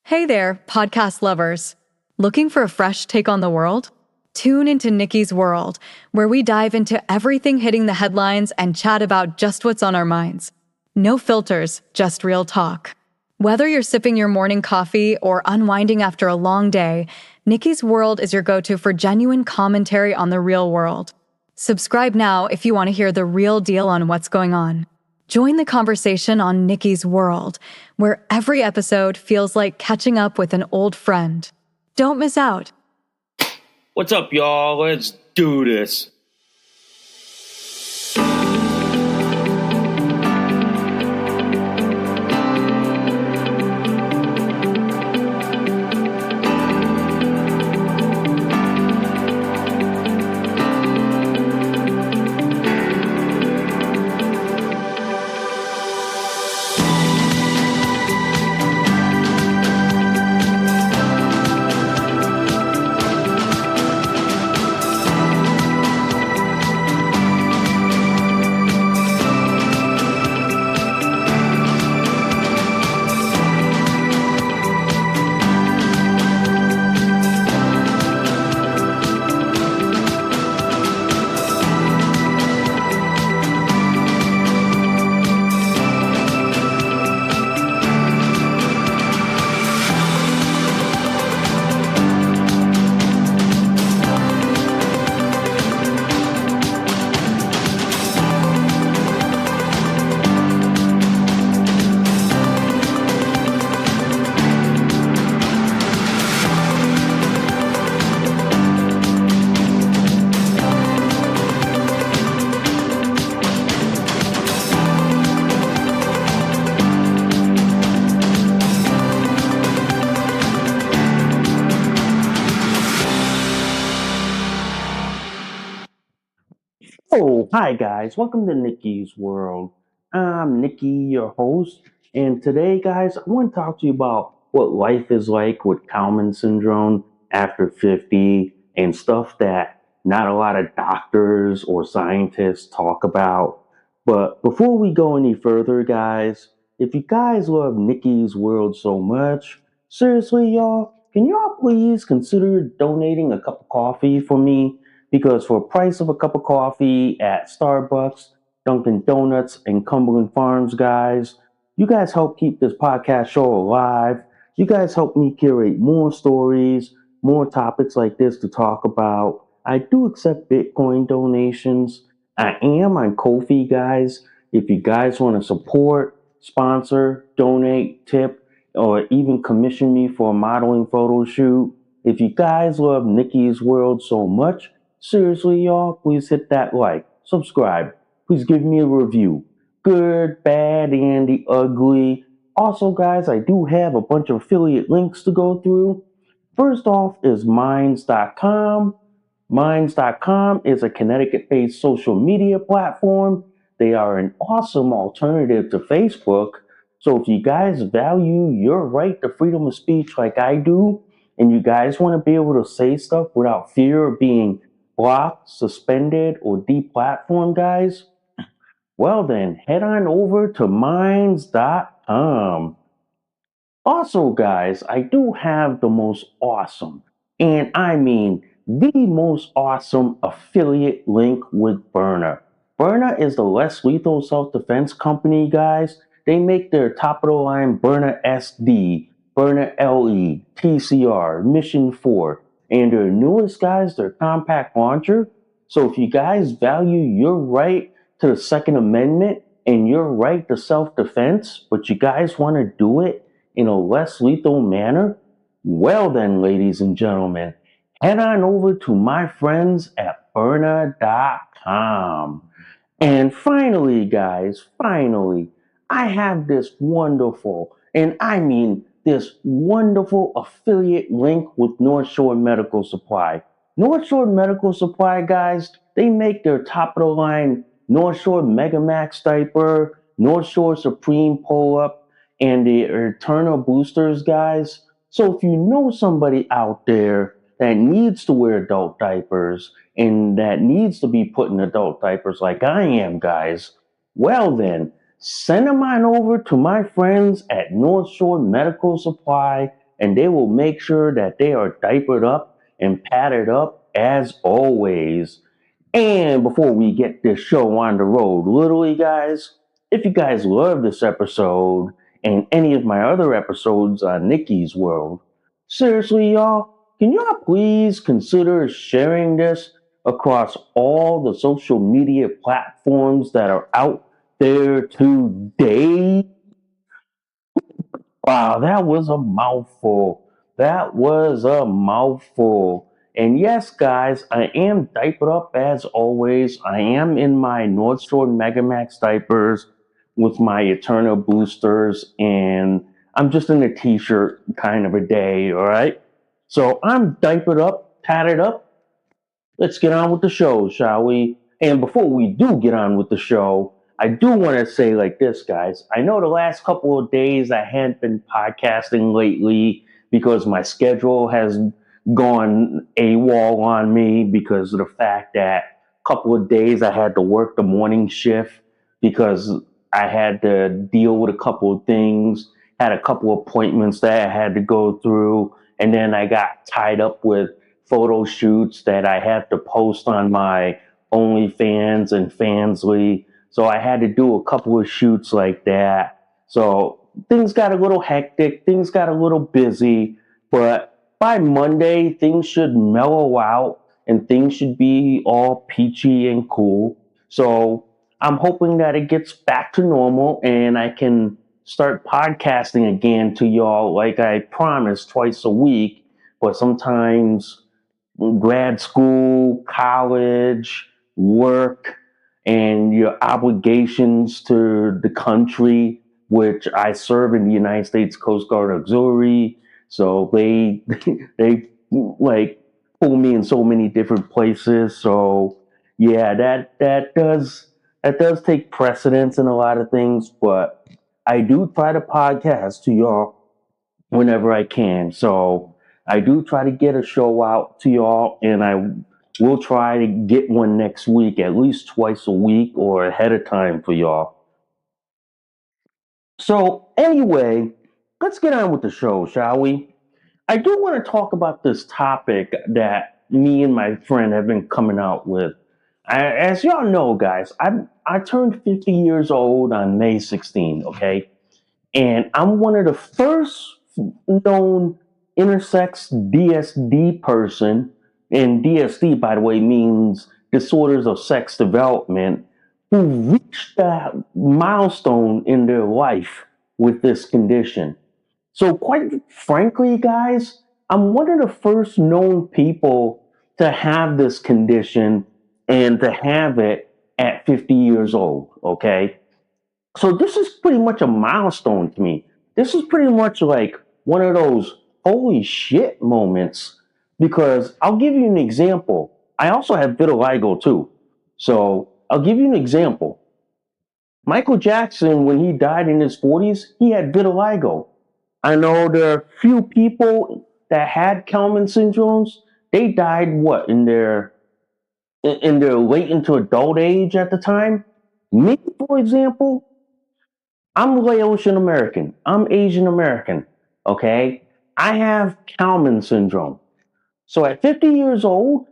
Hey there, podcast lovers. Looking for a fresh take on the world? Tune into Nikki's World, where we dive into everything hitting the headlines and chat about just what's on our minds. No filters, just real talk. Whether you're sipping your morning coffee or unwinding after a long day, Nikki's World is your go-to for genuine commentary on the real world. Subscribe now if you want to hear the real deal on what's going on. Join the conversation on Nikki's World, where every episode feels like catching up with an old friend. Don't miss out. What's up, y'all? Let's do this. Oh, hi guys. Welcome to Nikki's World. I'm Nikki, your host, and today, guys, I want to talk to you about what life is like with Kallmann syndrome after 50 and stuff that not a lot of doctors or scientists talk about. But before we go any further, guys, if you guys love Nikki's World so much, seriously, y'all, can y'all please consider donating a cup of coffee for me? Because for the price of a cup of coffee at Starbucks, Dunkin' Donuts, and Cumberland Farms, guys, you guys help keep this podcast show alive. You guys help me curate more stories, more topics like this to talk about. I do accept Bitcoin donations. I am on Ko-fi, guys. If you guys want to support, sponsor, donate, tip, or even commission me for a modeling photo shoot, if you guys love Nikki's World so much, seriously, y'all, please hit that like, subscribe, please give me a review. Good, bad, and the ugly. Also, guys, I do have a bunch of affiliate links to go through. First off is Minds.com. Minds.com is a Connecticut-based social media platform. They are an awesome alternative to Facebook. So if you guys value your right to freedom of speech like I do, and you guys want to be able to say stuff without fear of being blocked, suspended, or deplatformed, guys, well then, head on over to minds.com. Also, guys, I do have the most awesome, and I mean the most awesome affiliate link with Burner. Burner is the less lethal self-defense company, guys. They make their top-of-the-line Burner SD, Burner LE, TCR, Mission 4, and their newest, guys, their compact launcher. So if you guys value your right to the Second Amendment and your right to self-defense, but you guys want to do it in a less lethal manner, well then, ladies and gentlemen, head on over to my friends at Burner.com. And finally, guys, I have this wonderful, and I mean this wonderful affiliate link with North Shore Medical Supply. North Shore Medical Supply, guys, they make their top of the line North Shore Megamax diaper, North Shore Supreme pull-up, and the Eternal boosters, guys. So if you know somebody out there that needs to wear adult diapers and that needs to be put in adult diapers like I am, guys, well then, send them on over to my friends at North Shore Medical Supply and they will make sure that they are diapered up and padded up as always. And before we get this show on the road, literally, guys, if you guys love this episode and any of my other episodes on Nikki's World, seriously, y'all, can y'all please consider sharing this across all the social media platforms that are out there today? Wow, that was a mouthful. That was a mouthful. And yes, guys, I am diapered up as always. I am in my North Shore Megamax diapers with my Eternal boosters, and I'm just in a t-shirt kind of a day, all right? So I'm diapered up, padded up, let's get on with the show, shall we? And before we do get on with the show, I do want to say like this, guys. I know the last couple of days I hadn't been podcasting lately because my schedule has gone AWOL on me because of the fact that a couple of days I had to work the morning shift because I had to deal with a couple of things, had a couple of appointments that I had to go through, and then I got tied up with photo shoots that I had to post on my OnlyFans and Fansly. So I had to do a couple of shoots like that. So things got a little hectic, things got a little busy, but by Monday, things should mellow out and things should be all peachy and cool. So I'm hoping that it gets back to normal and I can start podcasting again to y'all like I promised twice a week. But sometimes grad school, college, work, and your obligations to the country, which I serve in the United States Coast Guard Auxiliary. So they they like pull me in so many different places. So yeah, that does take precedence in a lot of things, but I do try to podcast to y'all whenever I can. So I do try to get a show out to y'all, and I will try to get one next week, at least twice a week or ahead of time for y'all. So anyway, let's get on with the show, shall we? I do want to talk about this topic that me and my friend have been coming out with. As y'all know, guys, I turned 50 years old on May 16th, okay? And I'm one of the first known intersex DSD person. And DSD, by the way, means disorders of sex development, who reached that milestone in their life with this condition. So, quite frankly, guys, I'm one of the first known people to have this condition and to have it at 50 years old, okay? So this is pretty much a milestone to me. This is pretty much like one of those holy shit moments because I'll give you an example. I also have vitiligo too. So I'll give you an example. Michael Jackson, when he died in his 40s, he had vitiligo. I know there are few people that had Kallmann syndromes. They died what in their late into adult age at the time. Me, for example, I'm Laotian American. I'm Asian American. Okay. I have Kallmann syndrome. So at 50 years old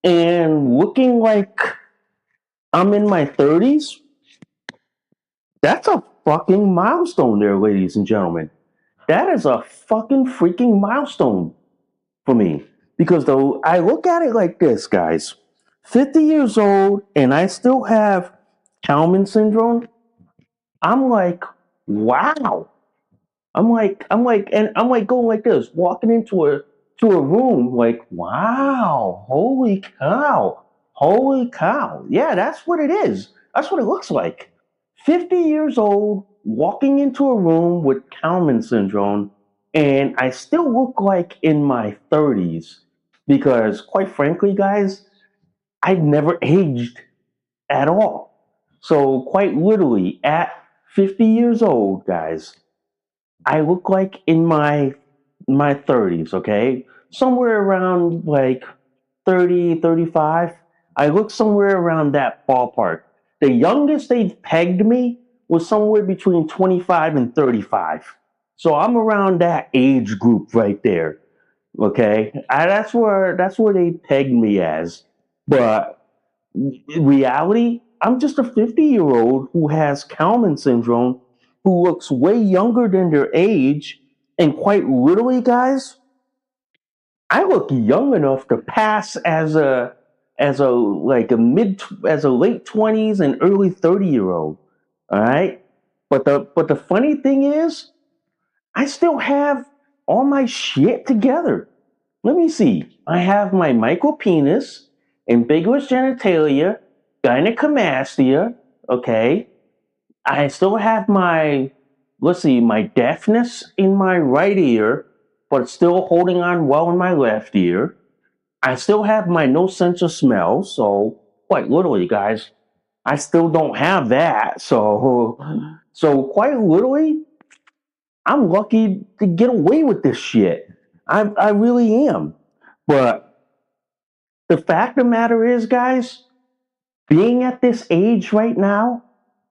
and looking like I'm in my 30s, that's a fucking milestone there, ladies and gentlemen. That is a fucking freaking milestone for me. Because though I look at it like this, guys, 50 years old and I still have Kallmann syndrome, I'm like, wow. I'm like going like this, walking into a room, like, wow, holy cow. Yeah, that's what it is. That's what it looks like. 50 years old, walking into a room with Kallmann syndrome, and I still look like in my 30s because, quite frankly, guys, I've never aged at all. So, quite literally, at 50 years old, guys, I look like in my 30s, okay? Somewhere around like 30, 35. I look somewhere around that ballpark. The youngest they've pegged me was somewhere between 25 and 35. So I'm around that age group right there. Okay, that's where they pegged me as. But in reality, I'm just a 50-year-old who has Kallmann syndrome, who looks way younger than their age, and quite literally, guys, I look young enough to pass as a like a mid as a late 20s and early 30-year-old. All right, but the funny thing is, I still have all my shit together. Let me see. I have my micropenis, ambiguous genitalia, gynecomastia. Okay. I still have my, let's see, my deafness in my right ear, but still holding on well in my left ear. I still have my no sense of smell. So, quite literally, guys, I still don't have that. So quite literally, I'm lucky to get away with this shit. I really am. But the fact of the matter is, guys, being at this age right now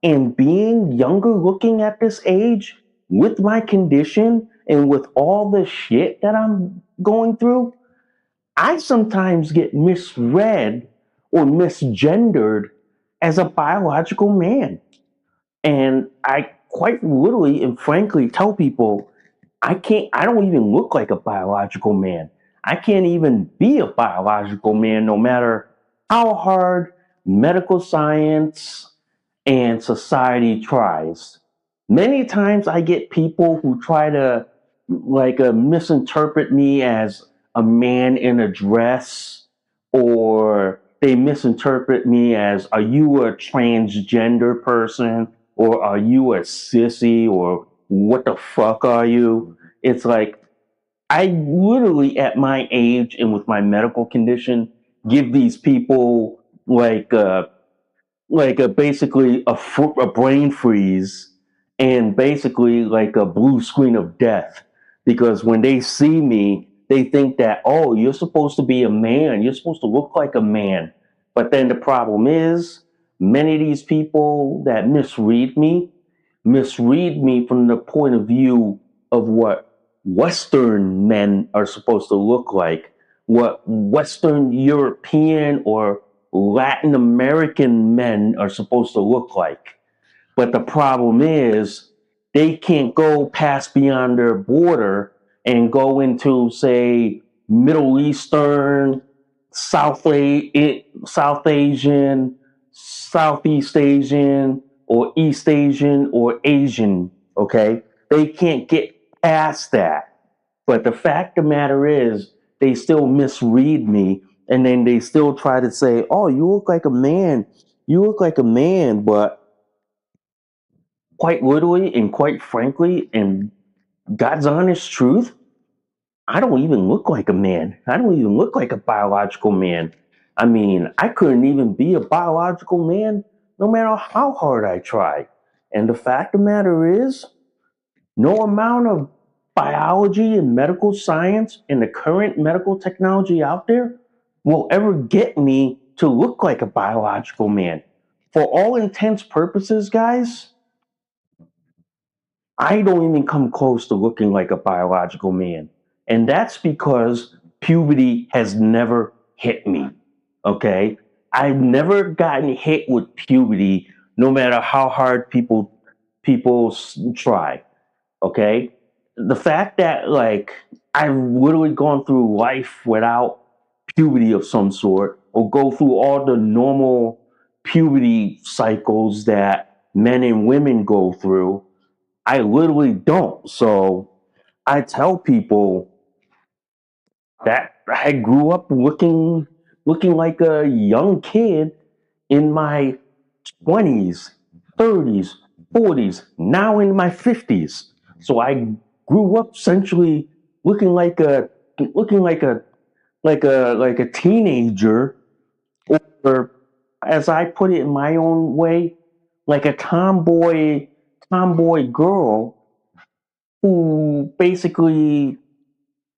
and being younger looking at this age with my condition and with all the shit that I'm going through, I sometimes get misread or misgendered as a biological man. And I quite literally and frankly tell people I don't even look like a biological man. I can't even be a biological man no matter how hard medical science and society tries. Many times I get people who try to misinterpret me as a man in a dress, or they misinterpret me as, are you a transgender person, or are you a sissy, or what the fuck are you? It's like, I literally, at my age and with my medical condition, give these people basically a brain freeze and basically like a blue screen of death, because when they see me they think that, oh, you're supposed to be a man, you're supposed to look like a man. But then the problem is, many of these people that misread me from the point of view of what Western men are supposed to look like, what Western European or Latin American men are supposed to look like. But the problem is, they can't go past beyond their border and go into, say, Middle Eastern, South Asian, Southeast Asian, or East Asian, or Asian. Okay? They can't get past that. But the fact of the matter is, they still misread me, and then they still try to say, oh, you look like a man. You look like a man, but quite literally and quite frankly, and God's honest truth, I don't even look like a man. I don't even look like a biological man. I mean, I couldn't even be a biological man no matter how hard I try. And the fact of the matter is, no amount of biology and medical science and the current medical technology out there will ever get me to look like a biological man. For all intents purposes, guys, I don't even come close to looking like a biological man. And that's because puberty has never hit me. Okay? I've never gotten hit with puberty no matter how hard people try. Okay? The fact that I've literally gone through life without puberty of some sort, or go through all the normal puberty cycles that men and women go through, I literally don't. So I tell people that I grew up looking like a young kid in my 20s, 30s, 40s, now in my 50s. So I grew up essentially looking like a looking like a teenager, or as I put it in my own way, like a tomboy girl who basically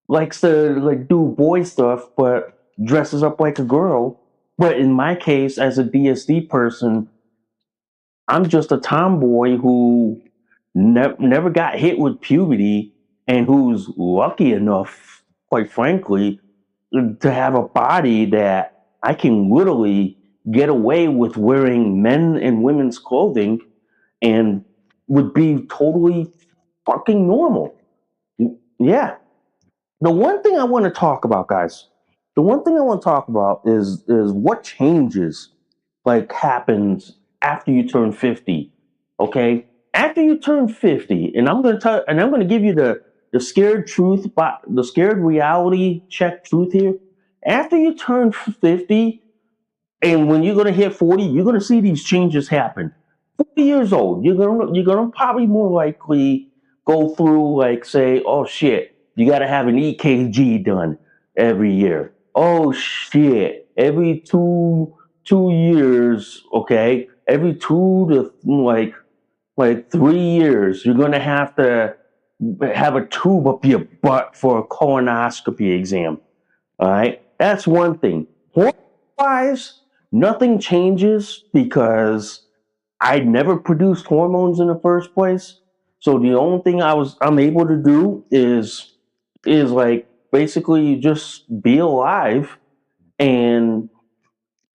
likes to do boy stuff but dresses up like a girl. But in my case, as a DSD person, I'm just a tomboy who never got hit with puberty, and who's lucky enough, quite frankly, to have a body that I can literally get away with wearing men and women's clothing and would be totally fucking normal. Yeah. The one thing I want to talk about, guys, the one thing I want to talk about is what changes like happens after you turn 50. Okay? After you turn 50, and I'm gonna give you the scared truth, but the scared reality check truth here. After you turn 50, and when you're gonna hit 40, you're gonna see these changes happen. 40 years old, you're gonna probably more likely go through like say, oh shit, you gotta have an EKG done every year. Oh shit, every two years, okay, every 2 to like 3 years, you're gonna have to have a tube up your butt for a colonoscopy exam. All right, that's one thing. Hormone-wise, nothing changes because I never produced hormones in the first place. So the only thing I'm able to do is like basically just be alive. And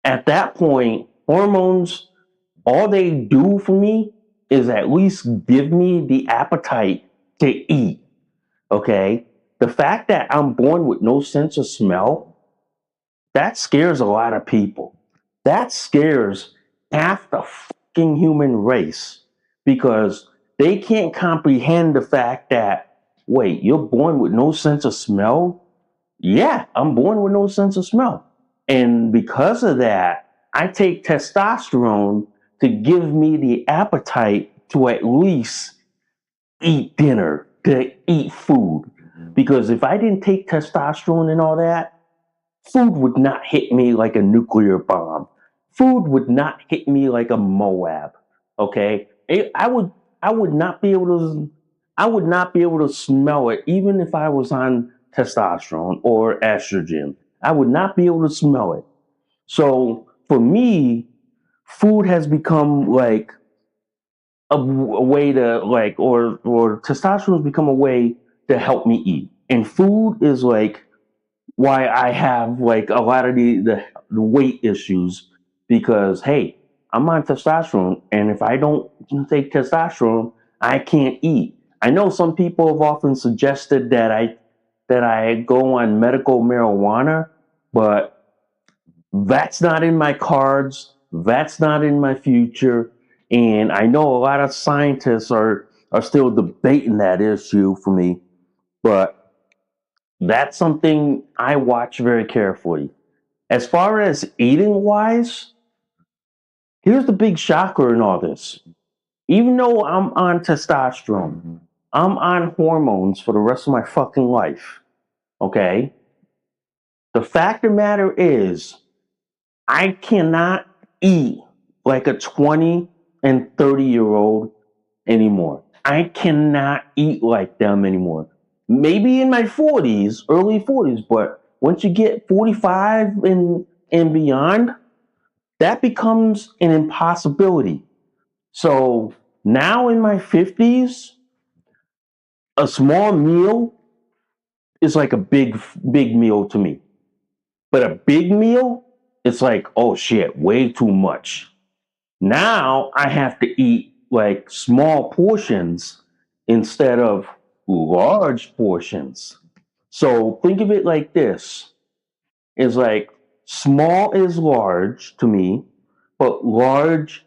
at that point, hormones, all they do for me is at least give me the appetite to eat. Okay, the fact that I'm born with no sense of smell, that scares a lot of people. That scares half the fucking human race because they can't comprehend the fact that, wait, you're born with no sense of smell? Yeah, I'm born with no sense of smell. And because of that, I take testosterone to give me the appetite to at least eat dinner, to eat food. Because if I didn't take testosterone and all that, food would not hit me like a nuclear bomb. Food would not hit me like a Moab. Okay, I would not be able to I would not be able to smell it even if I was on testosterone or estrogen. I would not be able to smell it. So for me, food has become like a way to like or testosterone has become a way to help me eat. And food is like why I have like a lot of the weight issues because hey, I'm on testosterone, and if I don't take testosterone, I can't eat. I know some people have often suggested that I go on medical marijuana, but that's not in my cards. That's not in my future. And I know a lot of scientists are still debating that issue for me, but that's something I watch very carefully. As far as eating wise, here's the big shocker in all this. Even though I'm on testosterone, I'm on hormones for the rest of my fucking life. Okay? The fact of the matter is, I cannot eat like a 20 and 30-year old anymore. I cannot eat like them anymore. Maybe in my 40s, early 40s, but once you get 45 and beyond, that becomes an impossibility. So now in my 50s, a small meal is like a big meal to me. But a big meal, it's like, oh shit, way too much. Now I have to eat like small portions instead of large portions. So think of it like this. It's like small is large to me, but large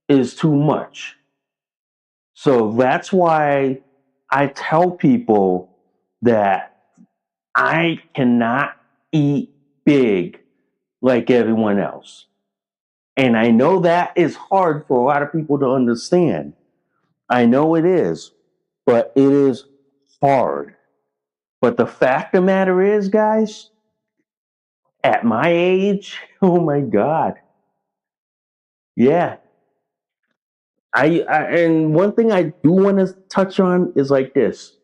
is too much. So that's why I tell people that I cannot eat big like everyone else. And I know that is hard for a lot of people to understand. I know it is, but it is hard. But the fact of the matter is, guys, at my age, oh my God. Yeah. And one thing I do want to touch on is like this.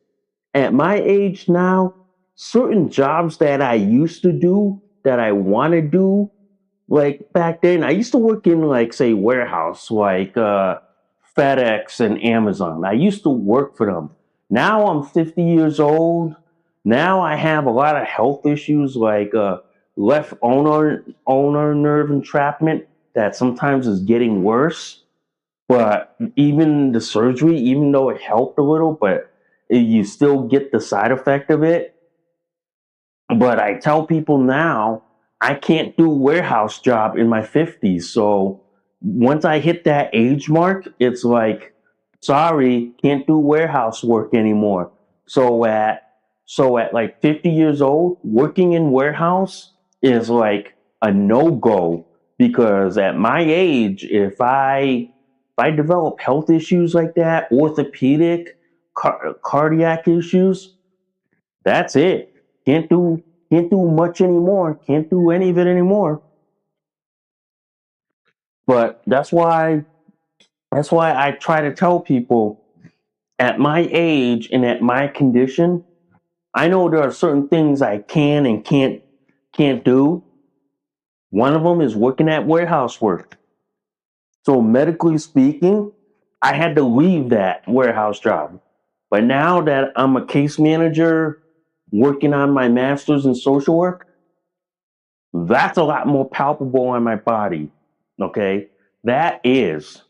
At my age now, certain jobs that I used to do that I want to do, like back then, I used to work in like say warehouse, like FedEx and Amazon. I used to work for them. Now I'm 50 years old. Now I have a lot of health issues like left owner nerve entrapment that sometimes is getting worse. But even the surgery, even though it helped a little, but you still get the side effect of it. But I tell people now I can't do a warehouse job in my 50s. So once I hit that age mark, it's like, sorry, can't do warehouse work anymore. So at like 50 years old, working in warehouse is like a no-go because at my age, if I develop health issues like that, orthopedic, cardiac issues, that's it. Can't do much anymore. Can't do any of it anymore. But that's why I try to tell people at my age and at my condition, I know there are certain things I can and can't do. One of them is working at warehouse work. So medically speaking, I had to leave that warehouse job. But now that I'm a case manager working on my master's in social work, that's a lot more palpable on my body. Okay. That is.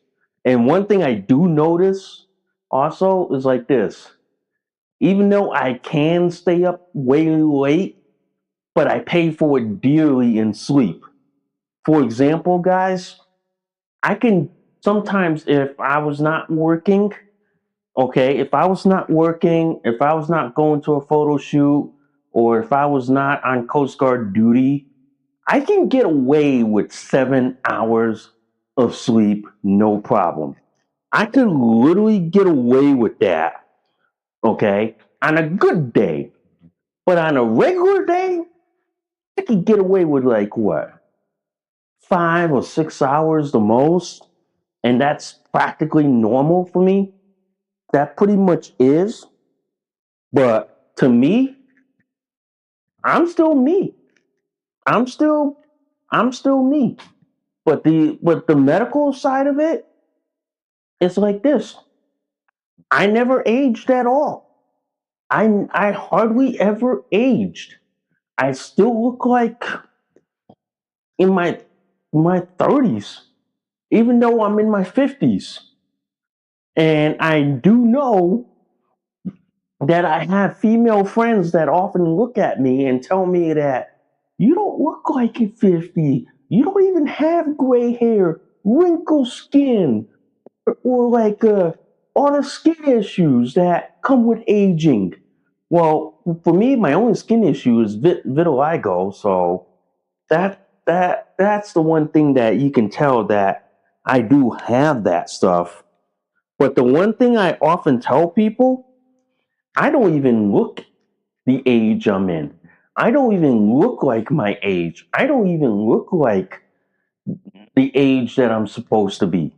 And one thing I do notice also is like this. Even though I can stay up way late, but I pay for it dearly in sleep. For example, guys, I can sometimes, if I was not working, okay, if I was not going to a photo shoot, or if I was not on Coast Guard duty, I can get away with 7 hours of sleep, no problem. I can literally get away with that, okay, on a good day. But on a regular day, I can get away with like what, 5 or 6 hours the most. And that's practically normal for me. That pretty much is. But to me, I'm still me. I'm still I'm still me. But the medical side of it, it's like this. I never aged at all. I hardly ever aged. I still look like in my 30s, even though I'm in my 50s. And I do know that I have female friends that often look at me and tell me that you don't look like you're 50. You don't even have gray hair, wrinkled skin, or like all the skin issues that come with aging. Well, for me, my only skin issue is vitiligo, so that's the one thing that you can tell that I do have that stuff. But the one thing I often tell people, I don't even look the age I'm in. I don't even look like my age. I don't even look like the age that I'm supposed to be.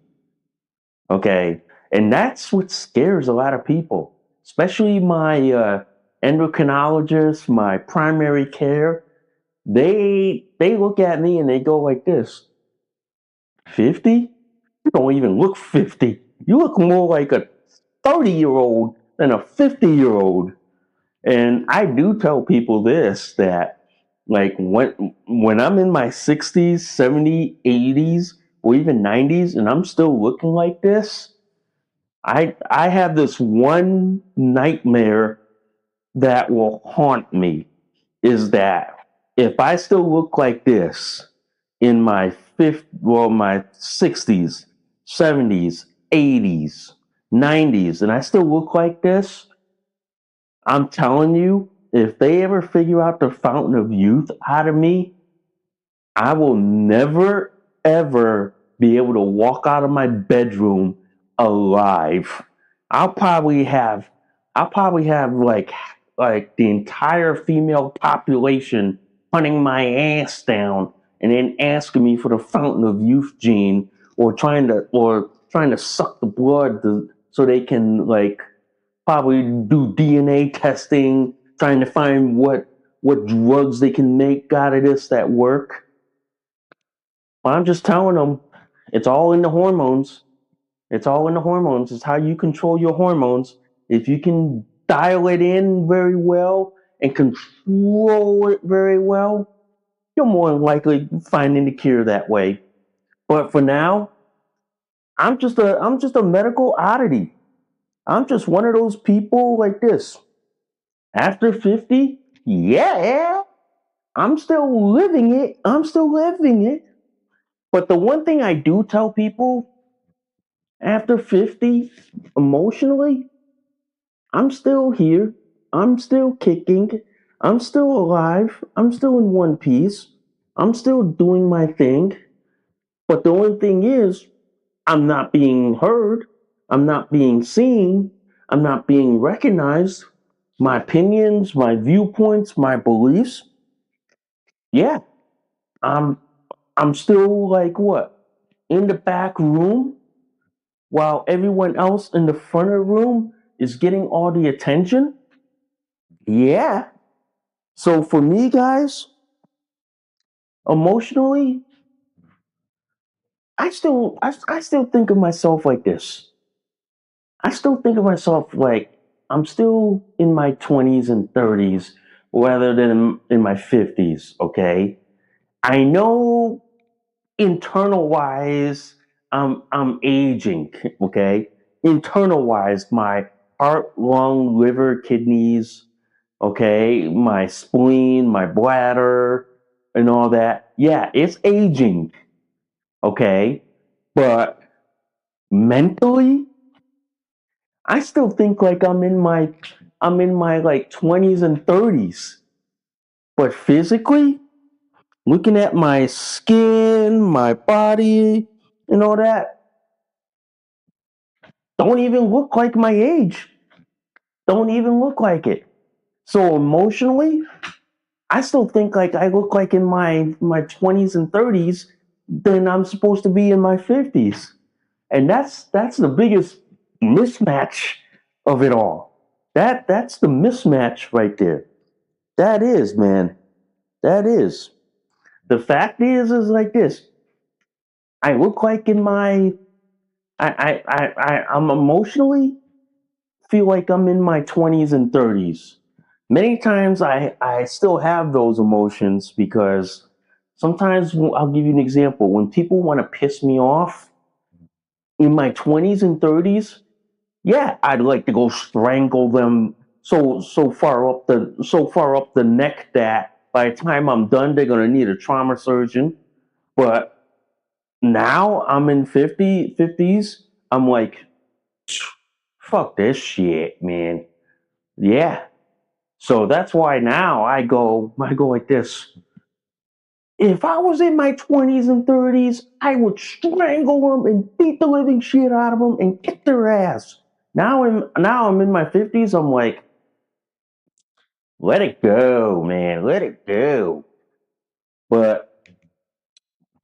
Okay. And that's what scares a lot of people, especially my endocrinologist, my primary care. They look at me and they go like this: 50? You don't even look 50. You look more like a 30-year old than a 50-year old. And I do tell people this, that like when I'm in my 60s, 70s, 80s, or even 90s and I'm still looking like this, I have this one nightmare that will haunt me, is that if I still look like this in my 60s, 70s, 80s, 90s, and I still look like this, I'm telling you, if they ever figure out the fountain of youth out of me, I will never ever be able to walk out of my bedroom alive. I'll probably have I'll probably have like the entire female population hunting my ass down and then asking me for the fountain of youth gene, or trying to suck the blood so they can like probably do DNA testing, trying to find what drugs they can make out of this that work. But I'm just telling them, it's all in the hormones. It's all in the hormones. It's how you control your hormones. If you can dial it in very well and control it very well, you're more likely finding the cure that way. But for now, I'm just a medical oddity. I'm just one of those people like this. After 50, yeah, I'm still living it. I'm still living it. But the one thing I do tell people after 50, emotionally, I'm still here. I'm still kicking. I'm still alive. I'm still in one piece. I'm still doing my thing. But the only thing is, I'm not being heard. I'm not being seen. I'm not being recognized. My opinions, my viewpoints, my beliefs. Yeah, I'm I'm still like what? In the back room while everyone else in the front of the room is getting all the attention? Yeah. So for me, guys, emotionally, I still think of myself like this. I still think of myself like I'm still in my 20s and 30s rather than in my 50s, okay? I know internal wise I'm aging, okay? Internal wise, my heart, lung, liver, kidneys, okay, my spleen, my bladder, and all that. Yeah, it's aging, okay? But mentally, I still think like I'm in my like 20s and 30s. But physically, looking at my skin, my body, and all that, don't even look like my age. Don't even look like it. So emotionally, I still think like I look like in my 20s and 30s than I'm supposed to be in my 50s. And that's the biggest mismatch of it all. That's the mismatch right there. That is, man. That is. The fact is like this. I look like in my I'm emotionally feel like I'm in my 20s and 30s. Many times I still have those emotions because sometimes I'll give you an example. When people want to piss me off in my 20s and 30s, yeah, I'd like to go strangle them so far up the neck that by the time I'm done they're gonna need a trauma surgeon. But now I'm in 50s. I'm like, fuck this shit, man. Yeah. So that's why now I go like this. If I was in my 20s and 30s, I would strangle them and beat the living shit out of them and kick their ass. Now I'm in my 50s. I'm like, let it go, man. Let it go. But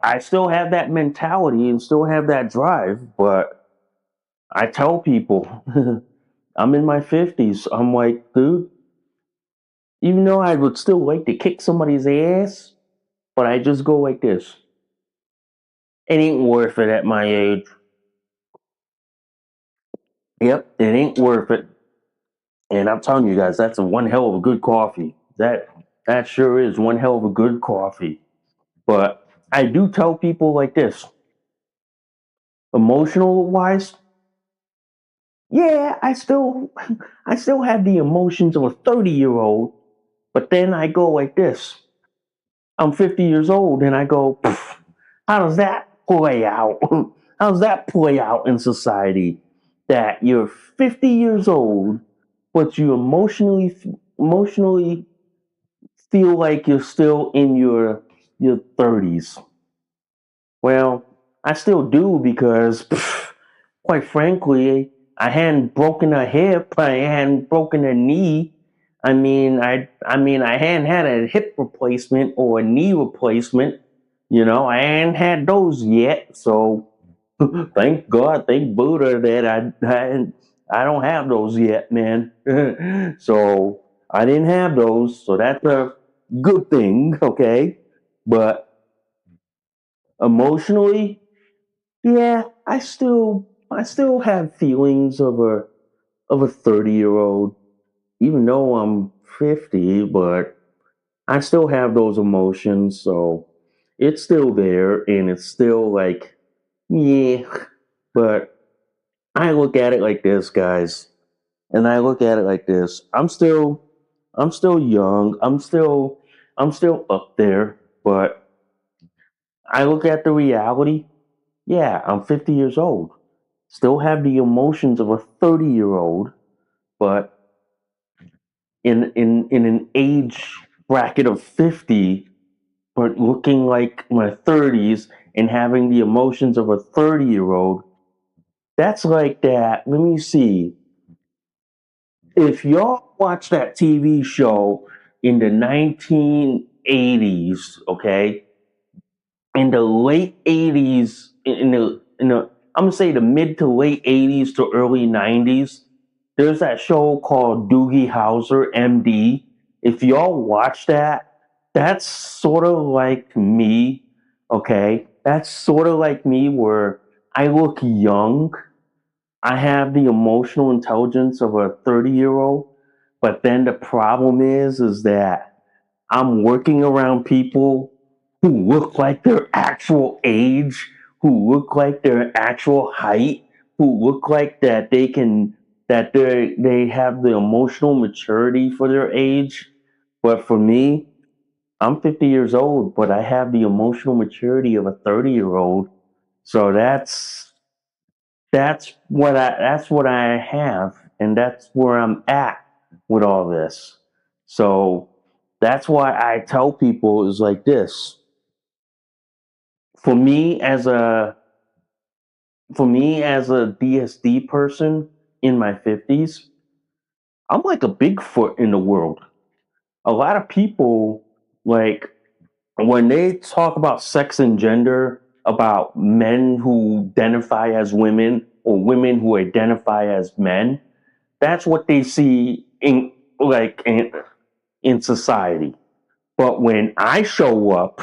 I still have that mentality and still have that drive. But I tell people, I'm in my 50s. I'm like, dude, even though I would still like to kick somebody's ass, but I just go like this. It ain't worth it at my age. Yep, it ain't worth it. And I'm telling you guys, that's one hell of a good coffee. That sure is one hell of a good coffee. But I do tell people like this, emotional wise, yeah, I still have the emotions of a 30-year-old, but then I go like this. I'm 50 years old and I go, how does that play out? How does that play out in society? That you're 50 years old, but you emotionally feel like you're still in your 30s. Well, I still do because, quite frankly, I hadn't broken a hip, I hadn't broken a knee. I hadn't had a hip replacement or a knee replacement. I hadn't had those yet. So, thank God, thank Buddha that I don't have those yet, man. So I didn't have those, so that's a good thing, okay? But emotionally, yeah, I still. I still have feelings of a 30-year-old, even though I'm 50, but I still have those emotions, so it's still there and it's still like, yeah, but I look at it like this, guys, and I look at it like this. I'm still young. I'm still up there, but I look at the reality. Yeah, I'm 50 years old. Still have the emotions of a 30-year-old, but in an age bracket of 50, but looking like my 30s and having the emotions of a 30-year-old. That's like that. Let me see. If y'all watch that TV show in the 1980s, okay, in the late 80s, I'm gonna say the mid to late 80s to early 90s, there's that show called Doogie Howser, MD. If y'all watch that, that's sort of like me, okay? That's sort of like me where I look young. I have the emotional intelligence of a 30-year-old, but then the problem is that I'm working around people who look like their actual age, who look like their actual height, who look like that they have the emotional maturity for their age. But for me, I'm 50 years old, but I have the emotional maturity of a 30-year-old. So that's what I have, and that's where I'm at with all this. So that's why I tell people is like this. For me as a DSD person in my 50s, I'm like a Bigfoot in the world. A lot of people, like, when they talk about sex and gender, about men who identify as women or women who identify as men, that's what they see in society. But when I show up,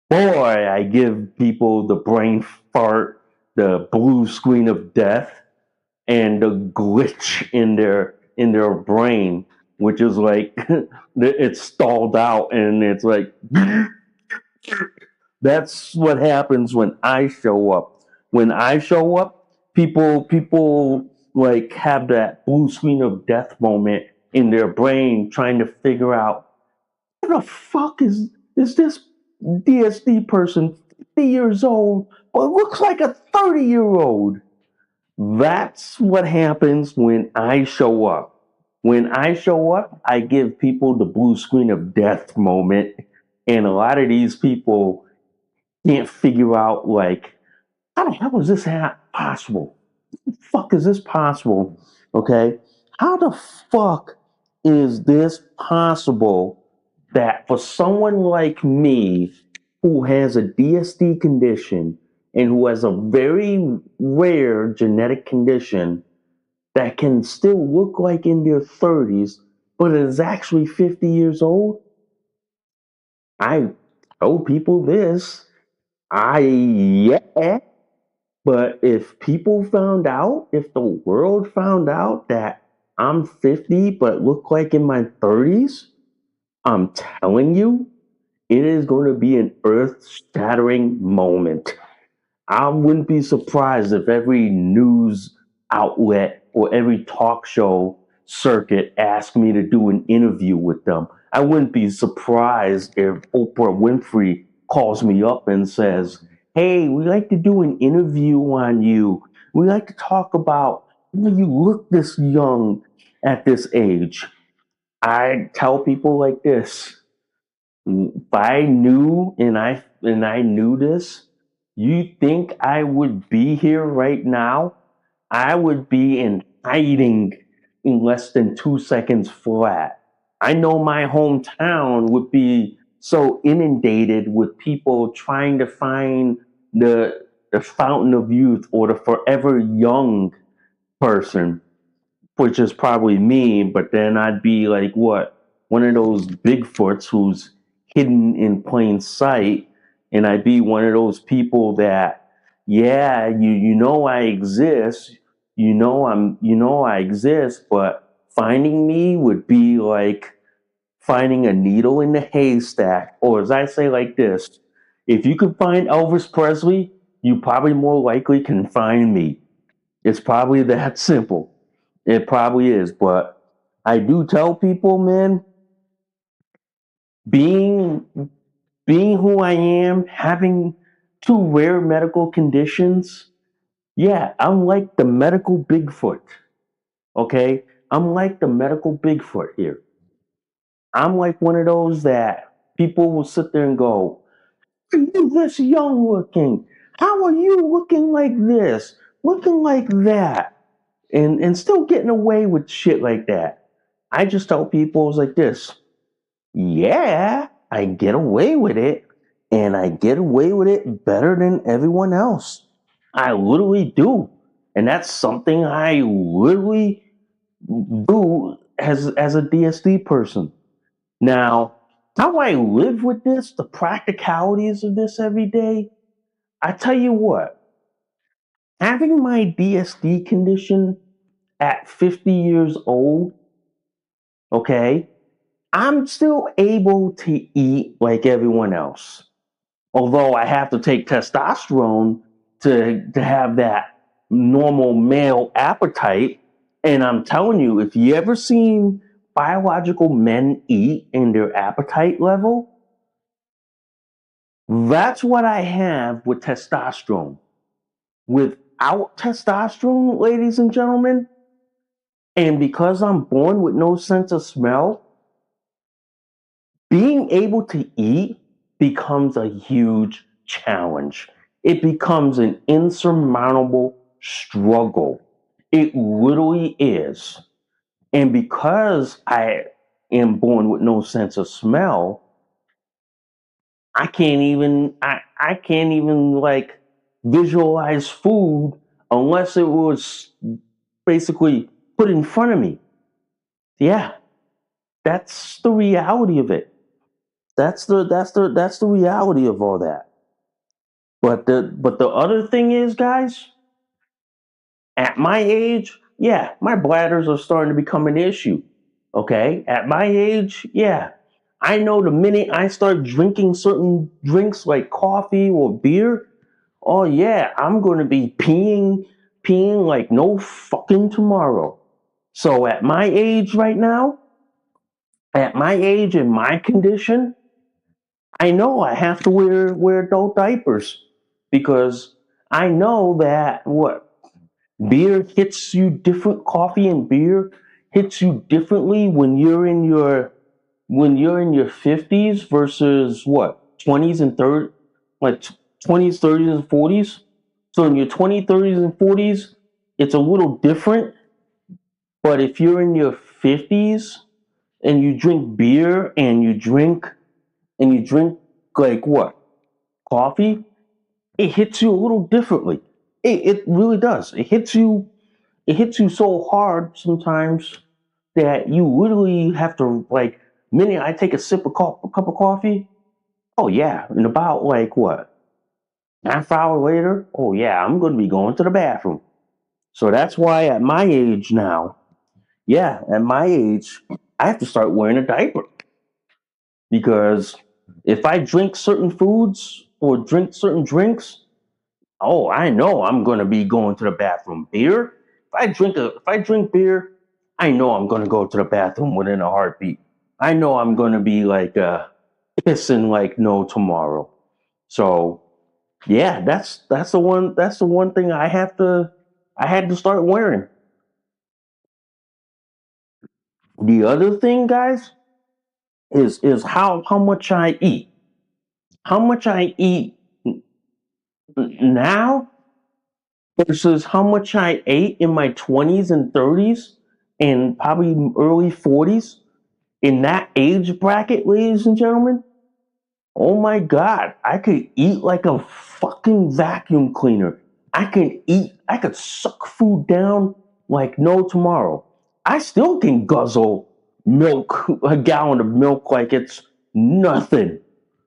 boy, I give people the brain fart, the blue screen of death, and the glitch in their brain, which is like it's stalled out, and it's like that's what happens when I show up. When I show up, people like have that blue screen of death moment in their brain, trying to figure out who the fuck is this DSD person, 50 years old, but looks like a 30-year-old. That's what happens when I show up. When I show up, I give people the blue screen of death moment. And a lot of these people can't figure out, like, how the hell is this possible? How the fuck is this possible? Okay? How the fuck is this possible that for someone like me who has a DSD condition and who has a very rare genetic condition that can still look like in their 30s, but is actually 50 years old? I tell people this. Yeah, but if people found out, if the world found out that I'm 50 but look like in my 30s, I'm telling you, it is going to be an earth shattering moment. I wouldn't be surprised if every news outlet or every talk show circuit asked me to do an interview with them. I wouldn't be surprised if Oprah Winfrey calls me up and says, "Hey, we'd like to do an interview on you. We like to talk about why you look this young at this age." I tell people like this. If I knew and I knew this, you think I would be here right now? I would be in hiding in less than 2 seconds flat. I know my hometown would be so inundated with people trying to find the fountain of youth or the forever young person, which is probably me, but then I'd be like, what? One of those Bigfoots who's hidden in plain sight, and I'd be one of those people that yeah, you know I exist. You know I exist, but finding me would be like finding a needle in the haystack. Or as I say like this, if you can find Elvis Presley, you probably more likely can find me. It's probably that simple. It probably is. But I do tell people, man, being being who I am, having two rare medical conditions, yeah, I'm like the medical Bigfoot. Okay? I'm like the medical Bigfoot here. I'm like one of those that people will sit there and go, "Are you this young looking? How are you looking like this? Looking like that?" And still getting away with shit like that. I just tell people it's like this. Yeah, I get away with it, and I get away with it better than everyone else. I literally do. And that's something I literally do as a DSD person. Now, how I live with this, the practicalities of this every day, I tell you what, having my DSD condition at 50 years old, okay, I'm still able to eat like everyone else. Although I have to take testosterone to have that normal male appetite. And I'm telling you, if you ever seen biological men eat and their appetite level, that's what I have with testosterone. Without testosterone, ladies and gentlemen, and because I'm born with no sense of smell, being able to eat becomes a huge challenge. It becomes an insurmountable struggle. It literally is. And because I am born with no sense of smell, I can't even like visualize food unless it was basically put in front of me. Yeah, that's the reality of it. That's the reality of all that. But the other thing is, guys, at my age, yeah, my bladders are starting to become an issue. Okay, at my age, yeah, I know the minute I start drinking certain drinks like coffee or beer, oh yeah, I'm going to be peeing like no fucking tomorrow. So at my age right now, at my age and my condition, I know I have to wear adult diapers because I know that what beer hits you different. Coffee and beer hits you differently when you're in your 50s versus what 20s and third like 20s, 30s, and 40s. So in your 20s, 30s, and 40s, it's a little different. But if you're in your 50s and you drink beer and you drink like what coffee, it hits you a little differently. It really does. It hits you so hard sometimes that you literally have to like minute I take a sip of a cup of coffee. Oh yeah, in about like what half hour later. Oh yeah, I'm going to be going to the bathroom. So that's why at my age now, yeah, at my age, I have to start wearing a diaper because if I drink certain foods or drink certain drinks, oh, I know I'm gonna be going to the bathroom. Beer? If I drink beer, I know I'm gonna go to the bathroom within a heartbeat. I know I'm gonna be like pissing like no tomorrow. So yeah, that's the one thing I had to start wearing. The other thing, guys, is how much I eat. How much I eat now versus how much I ate in my 20s and 30s and probably early 40s. In that age bracket, ladies and gentlemen, oh my God, I could eat like a fucking vacuum cleaner. I could suck food down like no tomorrow. I still can guzzle milk, a gallon of milk like it's nothing.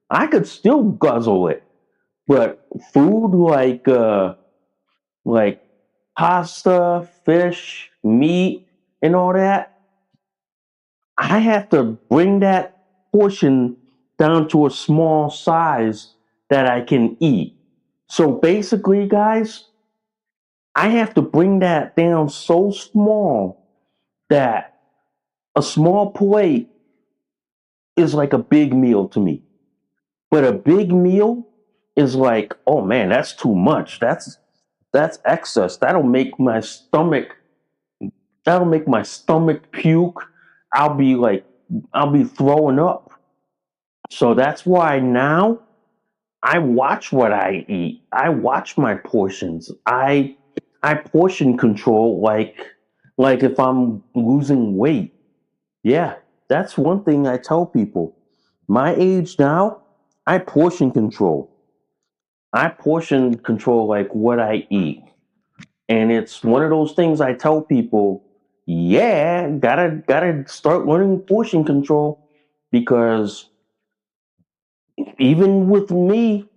I could still guzzle it. But food like pasta, fish, meat, and all that, I have to bring that portion down to a small size that I can eat. So basically, guys, I have to bring that down so small that a small plate is like a big meal to me. But a big meal is like, oh man, that's too much. That's excess. That'll make my stomach puke. I'll be like I'll be throwing up. So that's why now I watch what I eat. I watch my portions. I portion control like if I'm losing weight. Yeah, that's one thing I tell people. My age now, I portion control. I portion control like what I eat. And it's one of those things I tell people, yeah, gotta start learning portion control because even with me,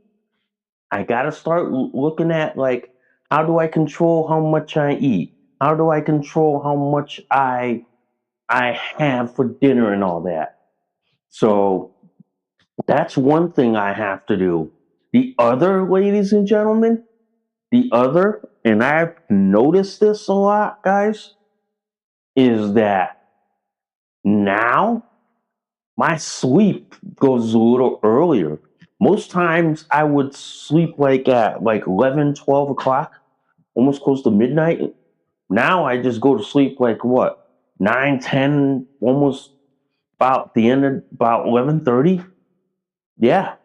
I gotta start looking at like how do I control how much I eat? How do I control how much I have for dinner and all that? So that's one thing I have to do. The other, ladies and gentlemen, the other, and I've noticed this a lot, guys, is that now my sleep goes a little earlier. Most times I would sleep like at like 11, 12 o'clock, almost close to midnight. Now I just go to sleep like what, 9, 10, almost about the end of about 11:30. Yeah,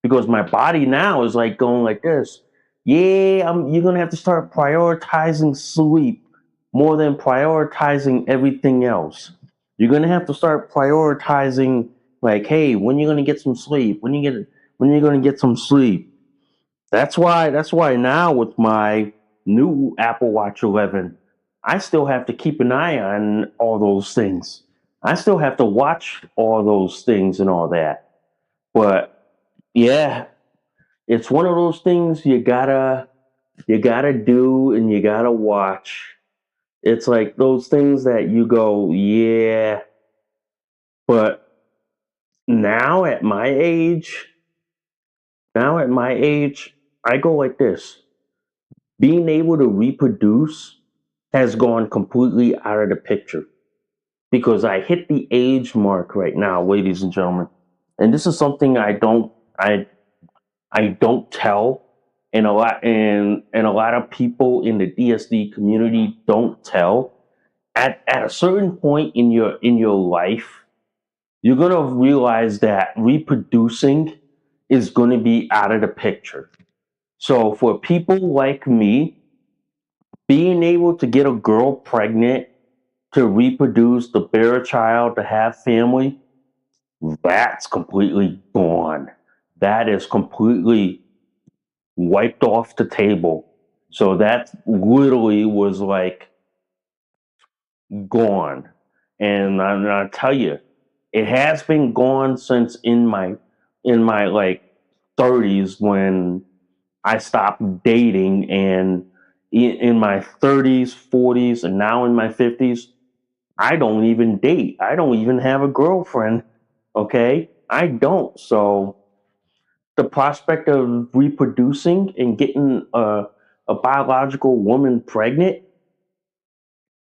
because my body now is like going like this. Yeah, you're gonna have to start prioritizing sleep more than prioritizing everything else. You're gonna have to start prioritizing like, hey, when you're gonna get some sleep? When you're gonna get some sleep? That's why now with my new Apple Watch 11, I still have to keep an eye on all those things. I still have to watch all those things and all that. But yeah, it's one of those things you gotta do and you gotta watch. It's like those things that you go, yeah, but now at my age, now at my age, I go like this. Being able to reproduce has gone completely out of the picture because I hit the age mark right now, ladies and gentlemen. And this is something I don't tell, and a lot of people in the DSD community don't tell. At a certain point in your life, you're gonna realize that reproducing is gonna be out of the picture. So for people like me, being able to get a girl pregnant to reproduce, to bear a child, to have family, that's completely gone. That is completely wiped off the table. So that literally was like gone. And I'll tell you, it has been gone since in my like 30s when I stopped dating, and in my 30s, 40s, and now in my 50s, I don't even date. I don't even have a girlfriend. Okay? I don't. So the prospect of reproducing and getting a biological woman pregnant,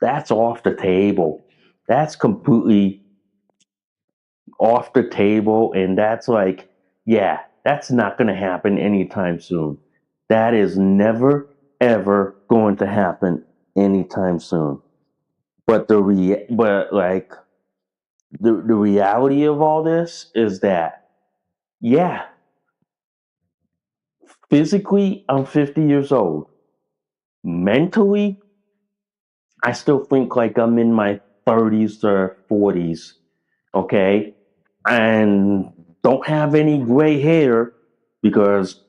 that's off the table. That's completely off the table. And that's like, yeah, that's not going to happen anytime soon. That is never, ever going to happen anytime soon. But like the reality of all this is that, yeah, physically, I'm 50 years old. Mentally, I still think like I'm in my 30s or 40s, okay? And don't have any gray hair because,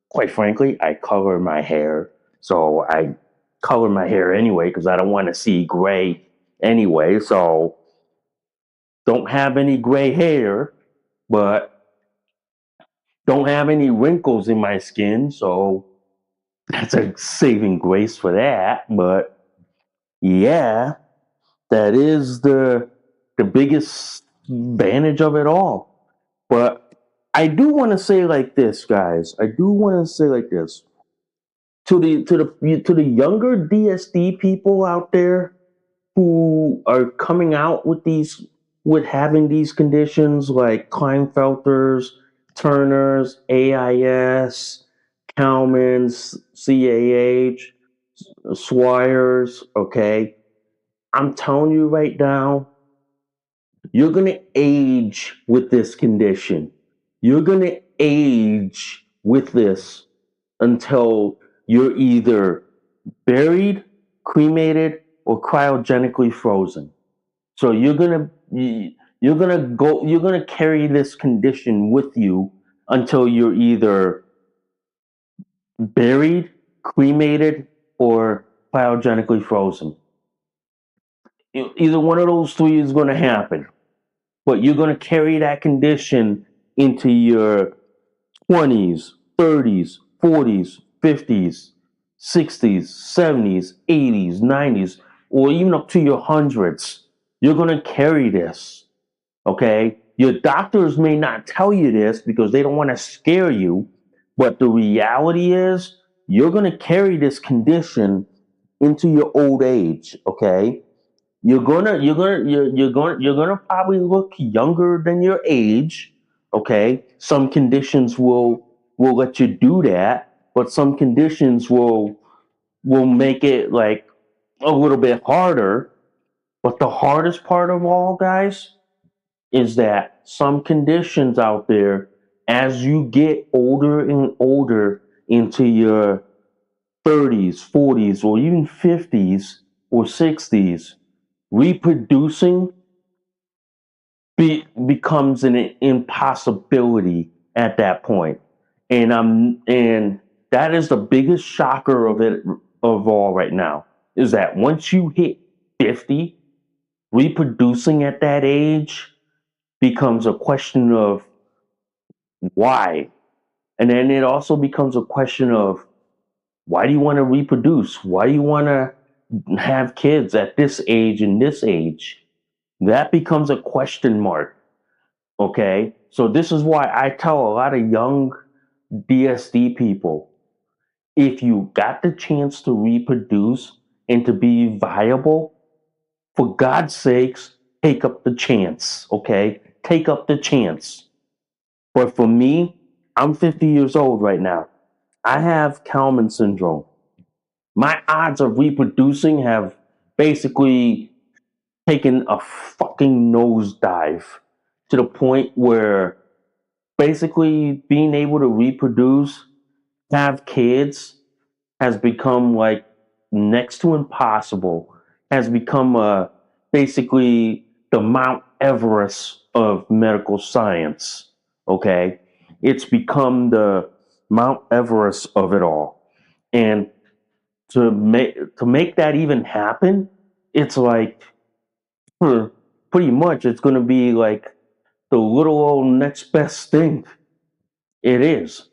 quite frankly, I color my hair. So I color my hair anyway because I don't want to see gray anyway. So don't have any gray hair, but Don't have any wrinkles in my skin, so that's a saving grace for that. But yeah, that is the biggest advantage of it all. But I do want to say like this, guys. I do want to say like this to the younger DSD people out there who are coming out with having these conditions like Klinefelters, Turners, AIS, Kallmanns, CAH, Swires. Okay, I'm telling you right now, you're gonna age with this condition. You're gonna age with this until you're either buried, cremated, or cryogenically frozen. So you're gonna carry this condition with you until you're either buried, cremated, or cryogenically frozen. Either one of those three is going to happen. But you're going to carry that condition into your 20s, 30s, 40s, 50s, 60s, 70s, 80s, 90s, or even up to your hundreds. You're going to carry this, okay? Your doctors may not tell you this because they don't want to scare you, but the reality is you're going to carry this condition into your old age, okay? You're gonna probably look younger than your age. Okay, some conditions will let you do that, but some conditions will make it like a little bit harder. But the hardest part of all, guys, is that some conditions out there, as you get older and older into your 30s, 40s, or even 50s or 60s, reproducing becomes an impossibility at that point. And that is the biggest shocker of it of all right now is that once you hit 50, reproducing at that age becomes a question of why. And then it also becomes a question of why do you want to reproduce? Why do you want to have kids at this age and this age? That becomes a question mark. Okay. So this is why I tell a lot of young DSD people, if you got the chance to reproduce and to be viable, for God's sakes, take up the chance. Okay. Take up the chance. But for me, I'm 50 years old right now. I have Kallmann syndrome. My odds of reproducing have basically taken a fucking nosedive to the point where basically being able to reproduce, have kids, has become like next to impossible, has become basically the Mount Everest of medical science. Okay. It's become the Mount Everest of it all. And to make that even happen, it's like pretty much it's going to be like the little old next best thing. It is.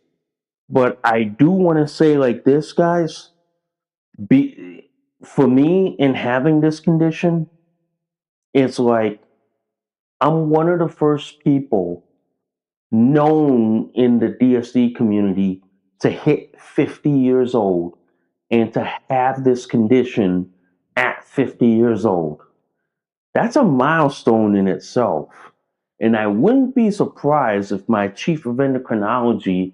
But I do want to say like this, guys. Be for me in having this condition, it's like I'm one of the first people known in the DSD community to hit 50 years old and to have this condition at 50 years old. That's a milestone in itself. And I wouldn't be surprised if my chief of endocrinology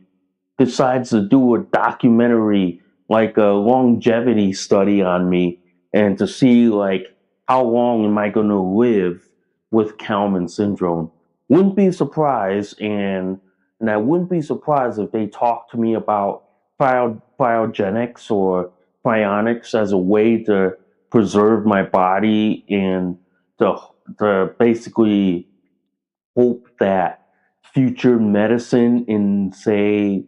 decides to do a documentary, like a longevity study on me, and to see like how long am I going to live with Kallmann syndrome. Wouldn't be surprised, and I wouldn't be surprised if they talk to me about cryogenics or cryonics as a way to preserve my body and to to basically hope that future medicine in say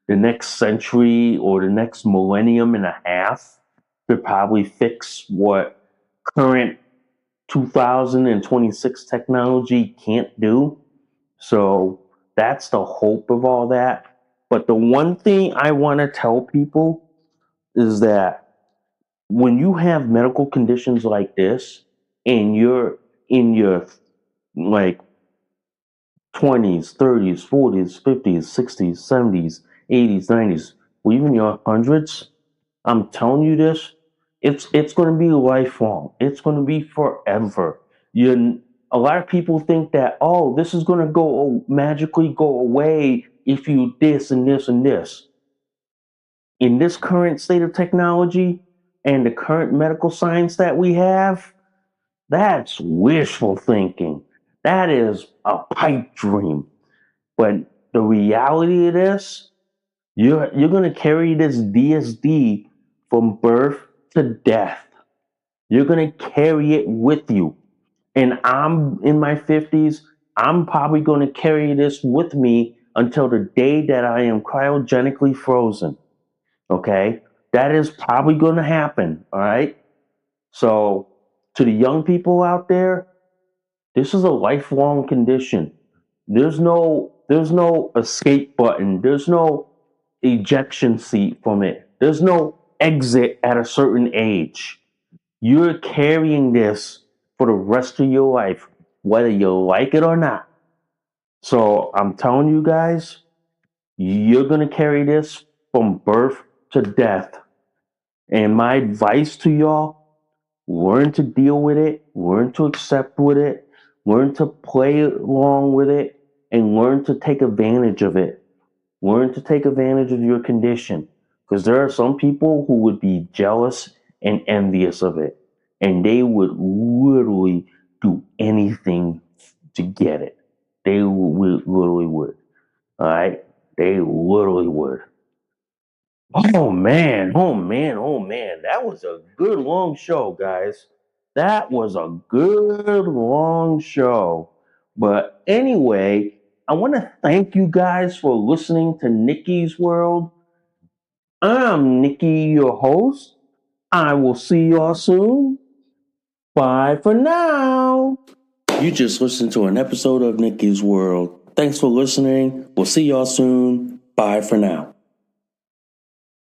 the next century or the next millennium and a half could probably fix what current 2026 technology can't do. So That's the hope of all that. But the one thing I want to tell people is that when you have medical conditions like this and you're in your like 20s, 30s, 40s, 50s, 60s, 70s, 80s, 90s, or even your hundreds, I'm telling you this, it's going to be lifelong. It's going to be forever. You A lot of people think that, oh, this is going to go magically go away if you this and this and this. In this current state of technology and the current medical science that we have, that's wishful thinking. That is a pipe dream. But the reality of this, you're gonna carry this DSD from birth to death. You're gonna carry it with you. And I'm in my 50s. I'm probably gonna carry this with me until the day that I am cryogenically frozen. Okay? That is probably gonna happen. All right. So to the young people out there, this is a lifelong condition. There's no escape button. There's no ejection seat from it. There's no exit at a certain age. You're carrying this for the rest of your life, whether you like it or not. So I'm telling you guys, you're gonna carry this from birth to death. And my advice to y'all, learn to deal with it, learn to accept with it, learn to play along with it, and learn to take advantage of it. Learn to take advantage of your condition. Because there are some people who would be jealous and envious of it. And they would literally do anything to get it. They literally would. All right? They literally would. Oh man, oh man, oh man. That was a good long show, guys. That was a good long show. But anyway, I want to thank you guys for listening to Nikki's World. I'm Nikki, your host. I will see y'all soon. Bye for now. You just listened to an episode of Nikki's World. Thanks for listening. We'll see y'all soon. Bye for now.